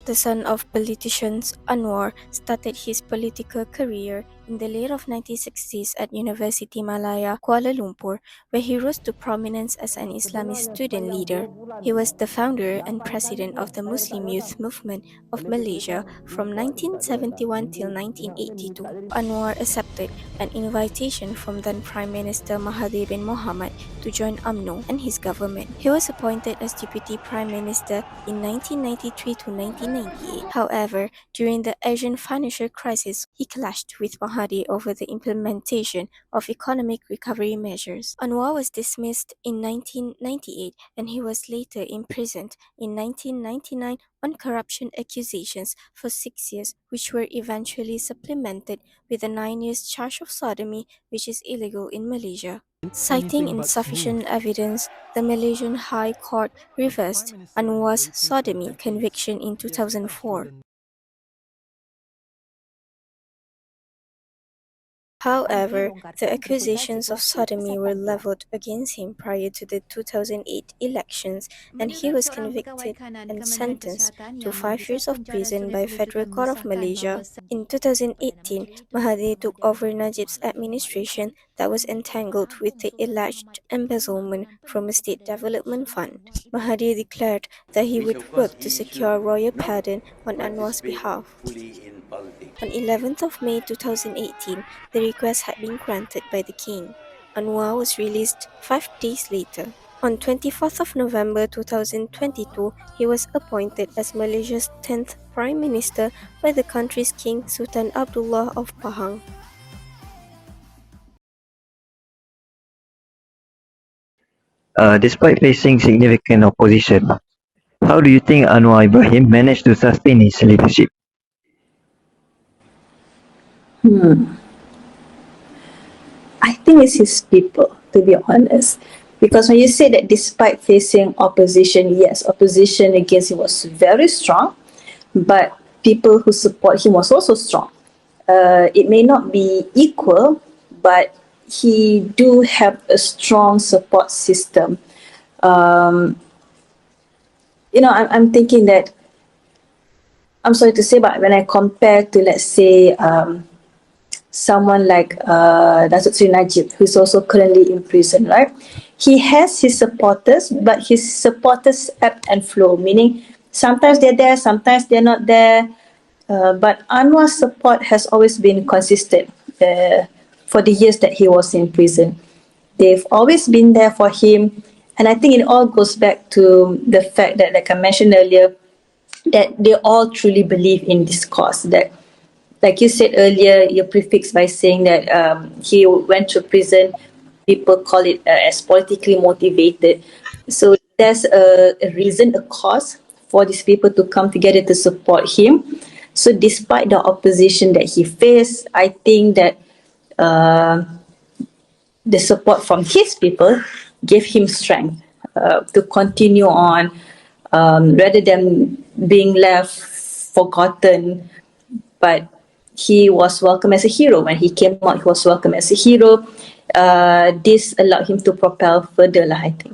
The son of politicians, Anwar started his political career in the late of 1960s at University Malaya, Kuala Lumpur, where he rose to prominence as an Islamist student leader. He was the founder and president of the Muslim Youth Movement of Malaysia from 1971 till 1982. Anwar accepted an invitation from then Prime Minister Mahathir bin Mohamad to join UMNO and his government. He was appointed as Deputy Prime Minister in 1993 to 1998. However, during the Asian financial crisis, he clashed with Mahathir over the implementation of economic recovery measures. Anwar was dismissed in 1998 and he was later imprisoned in 1999 on corruption accusations for 6 years, which were eventually supplemented with a 9 years charge of sodomy, which is illegal in Malaysia. Citing insufficient evidence, the Malaysian High Court reversed Anwar's sodomy conviction in 2004. However, the accusations of sodomy were leveled against him prior to the 2008 elections, and he was convicted and sentenced to 5 years of prison by Federal Court of Malaysia. In 2018, Mahathir took over Najib's administration that was entangled with the alleged embezzlement from a state development fund. Mahathir declared that he would work to secure royal pardon on Anwar's behalf. On 11th of May 2018, the request had been granted by the king. Anwar was released 5 days later. On 24th of November 2022, he was appointed as Malaysia's 10th Prime Minister by the country's King Sultan Abdullah of Pahang. Despite facing significant opposition, how do you think Anwar Ibrahim managed to sustain his leadership? I think it's his people, to be honest. Because when you say that despite facing opposition, yes, opposition against him was very strong, but people who support him was also strong. It may not be equal, but he do have a strong support system. I'm thinking that, I'm sorry to say, but when I compare to, let's say, someone like Datuk Sri Najib, who's also currently in prison, right? He has his supporters, but his supporters ebb and flow, meaning sometimes they're there, sometimes they're not there. But Anwar's support has always been consistent for the years that he was in prison. They've always been there for him. And I think it all goes back to the fact that, like I mentioned earlier, that they all truly believe in this cause. That, like you said earlier, you prefixed by saying that he went to prison. People call it as politically motivated. So there's a reason, a cause for these people to come together to support him. So despite the opposition that he faced, I think that the support from his people gave him strength to continue on, rather than being left forgotten. But he was welcome as a hero. When he came out, he was welcome as a hero. This allowed him to propel further, I think.